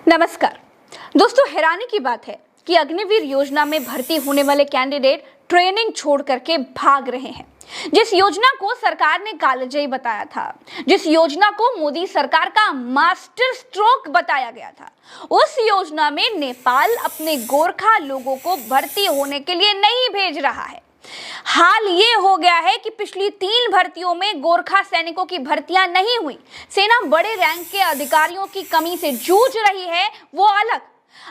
नमस्कार दोस्तों, हैरानी की बात है कि अग्निवीर योजना में भर्ती होने वाले कैंडिडेट ट्रेनिंग छोड़ करके भाग रहे हैं। जिस योजना को सरकार ने कालजयी बताया था, जिस योजना को मोदी सरकार का मास्टर स्ट्रोक बताया गया था, उस योजना में नेपाल अपने गोरखा लोगों को भर्ती होने के लिए नहीं भेज रहा है। हाल ये हो गया है कि पिछली 3 भर्तियों में गोरखा सैनिकों की भर्तियां नहीं हुई। सेना बड़े रैंक के अधिकारियों की कमी से जूझ रही है, वो अलग।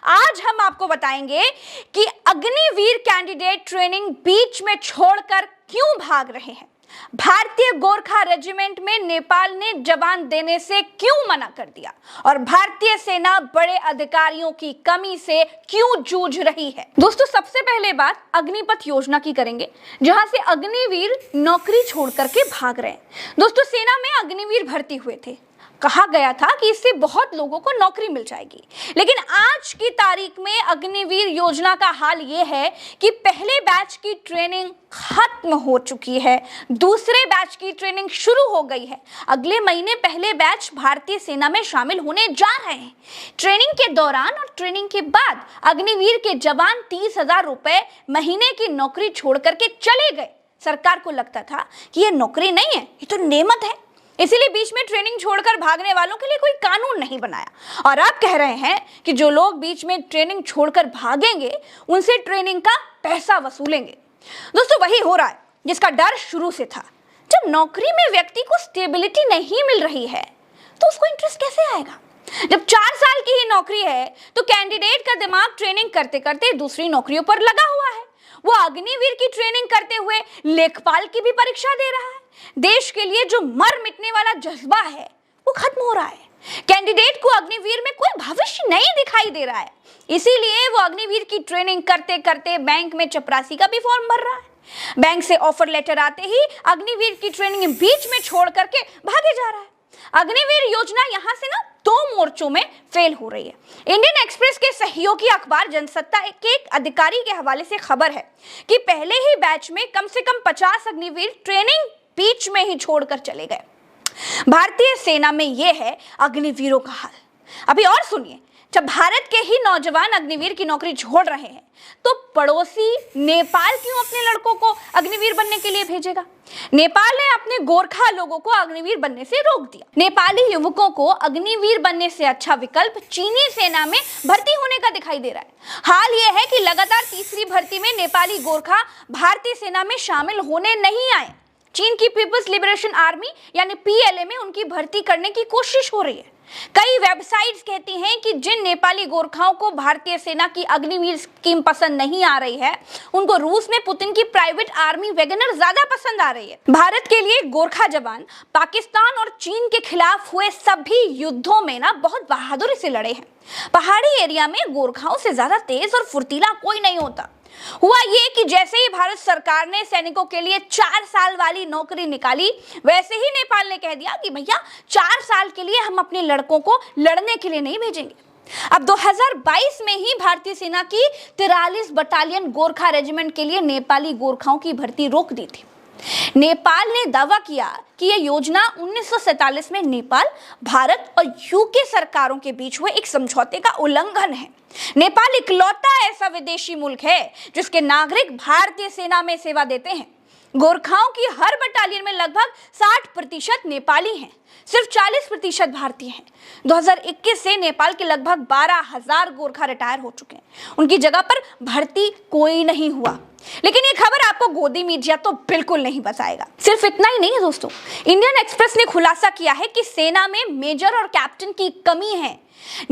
आज हम आपको बताएंगे कि अग्निवीर कैंडिडेट ट्रेनिंग बीच में छोड़कर क्यों भाग रहे हैं, भारतीय गोरखा रेजिमेंट में नेपाल ने जवान देने से क्यों मना कर दिया और भारतीय सेना बड़े अधिकारियों की कमी से क्यों जूझ रही है। दोस्तों, सबसे पहले बात अग्निपथ योजना की करेंगे, जहां से अग्निवीर नौकरी छोड़ करके भाग रहे हैं। दोस्तों, सेना में अग्निवीर भर्ती हुए थे, कहा गया था कि इससे बहुत लोगों को नौकरी मिल जाएगी, लेकिन आज की तारीख में अग्निवीर योजना का हाल ये है कि पहले बैच की ट्रेनिंग खत्म हो चुकी है, दूसरे बैच की ट्रेनिंग शुरू हो गई है। अगले महीने पहले बैच भारतीय सेना में शामिल होने जा रहे हैं। ट्रेनिंग के दौरान और ट्रेनिंग के बाद अग्निवीर के जवान 30,000 रुपए महीने की नौकरी छोड़ करके चले गए। सरकार को लगता था कि ये नौकरी नहीं है, ये तो नेमत है, इसीलिए बीच में ट्रेनिंग छोड़कर भागने वालों के लिए कोई कानून नहीं बनाया। और आप कह रहे हैं कि जो लोग बीच में ट्रेनिंग छोड़कर भागेंगे उनसे ट्रेनिंग का पैसा वसूलेंगे। दोस्तों, वही हो रहा है जिसका डर शुरू से था। जब नौकरी में व्यक्ति को स्टेबिलिटी नहीं मिल रही है तो उसको इंटरेस्ट कैसे आएगा। जब 4 साल की ही नौकरी है तो कैंडिडेट का दिमाग ट्रेनिंग करते करते दूसरी नौकरियों पर लगा हुआ है। वो अग्निवीर की ट्रेनिंग करते हुए लेखपाल की भी परीक्षा दे रहा है। देश के लिए जो मर मिटने वाला जज्बा है वो खत्म हो रहा है। कैंडिडेट को अग्निवीर में कोई भविष्य नहीं दिखाई दे रहा है, इसीलिए वो अग्निवीर की ट्रेनिंग करते करते बैंक में चपरासी का भी फॉर्म भर रहा है। बैंक से ऑफर लेटर आते ही अग्निवीर की ट्रेनिंग बीच में छोड़ करके भागे जा रहा है। अग्निवीर योजना यहां से ना 2 मोर्चों में फेल हो रही है। इंडियन एक्सप्रेस के सहयोगी अखबार जनसत्ता के एक अधिकारी के हवाले से खबर है कि पहले ही बैच में कम से कम 50 अग्निवीर ट्रेनिंग बीच में ही छोड़कर चले गए। भारतीय सेना में यह है अग्निवीरों का हाल। अभी और सुनिए, जब भारत के ही नौजवान अग्निवीर की नौकरी छोड़ रहे हैं तो पड़ोसी नेपाल क्यों अपने लड़कों को अग्निवीर बनने के लिए भेजेगा। नेपाल ने अपने गोरखा लोगों को अग्निवीर बनने से रोक दिया। नेपाली युवकों को अग्निवीर बनने से अच्छा विकल्प चीनी सेना में भर्ती होने का दिखाई दे रहा है। हाल यह है कि लगातार तीसरी भर्ती में नेपाली गोरखा भारतीय सेना में शामिल होने नहीं आए। चीन की पीपल्स लिबरेशन आर्मी यानी पीएलए में उनकी भर्ती करने की कोशिश हो रही है। कई वेबसाइट्स कहती हैं कि जिन नेपाली गोरखाओं को भारतीय सेना की अग्निवीर स्कीम पसंद नहीं आ रही है, उनको रूस में पुतिन की प्राइवेट आर्मी वैगनर ज्यादा पसंद आ रही है। भारत के लिए गोरखा जवान पाकिस्तान और चीन के खिलाफ हुए सभी युद्धों में ना बहुत बहादुरी से लड़े हैं। पहाड़ी एरिया में गोरखाओं से ज्यादा तेज और फुर्तीला कोई नहीं होता। हुआ ये कि जैसे ही भारत सरकार ने सैनिकों के लिए 4 साल वाली नौकरी निकाली, वैसे ही नेपाल ने कह दिया कि भैया 4 साल के लिए हम अपने लड़कों को लड़ने के लिए नहीं भेजेंगे। अब 2022 में ही भारतीय सेना की 43 बटालियन गोरखा रेजिमेंट के लिए नेपाली गोरखाओं की भर्ती रोक दी थी। नेपाल ने दावा किया कि यह योजना 1947 में नेपाल, भारत और यूके सरकारों के बीच हुए एक समझौते का उल्लंघन है। नेपाल इकलौता ऐसा विदेशी मुल्क है जिसके नागरिक भारतीय सेना में सेवा देते हैं। गोरखाओं की हर बटालियन में लगभग 60% नेपाली हैं, सिर्फ 40% भारतीय हैं। 2021 से नेपाल के लगभग 12,000 गोरखा रिटायर हो चुके हैं। उनकी जगह पर भर्ती कोई नहीं हुआ। लेकिन ये खबर आपको गोदी मीडिया तो बिल्कुल नहीं बताएगा। सिर्फ इतना ही नहीं है दोस्तों, इंडियन एक्सप्रेस ने खुलासा किया है कि सेना में मेजर और कैप्टन की कमी है,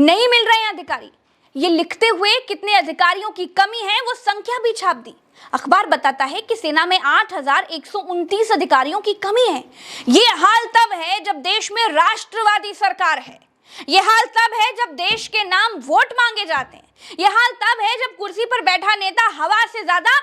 नहीं मिल रहे हैं अधिकारी। ये लिखते हुए कितने अधिकारियों की कमी है वो संख्या भी छाप दी। अखबार बताता है कि सेना में 8,129 अधिकारियों की कमी है। ये हाल तब है जब देश में राष्ट्रवादी सरकार है। ये हाल तब है जब देश के नाम वोट मांगे जाते हैं। ये हाल तब है जब कुर्सी पर बैठा नेता हवा से ज्यादा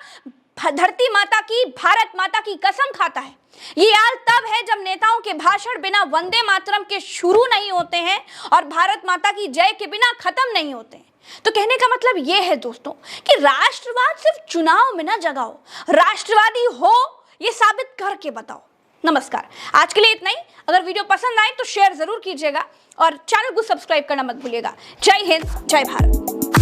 धरती माता की, भारत माता की कसम खाता है। ये हाल तब है जब नेताओं के भाषण बिना वंदे मातरम के शुरू नहीं होते हैं और भारत माता की जय के बिना खत्म नहीं होते हैं। तो कहने का मतलब ये है दोस्तों कि राष्ट्रवाद सिर्फ चुनाव में ना जगाओ, राष्ट्रवादी हो ये साबित करके बताओ। नमस्कार। आज के लिए इतना ही। अगर वीडियो पसंद आए तो शेयर जरूर कीजिएगा और चैनल को सब्सक्राइब करना मत भूलिएगा। जय हिंद, जय भारत।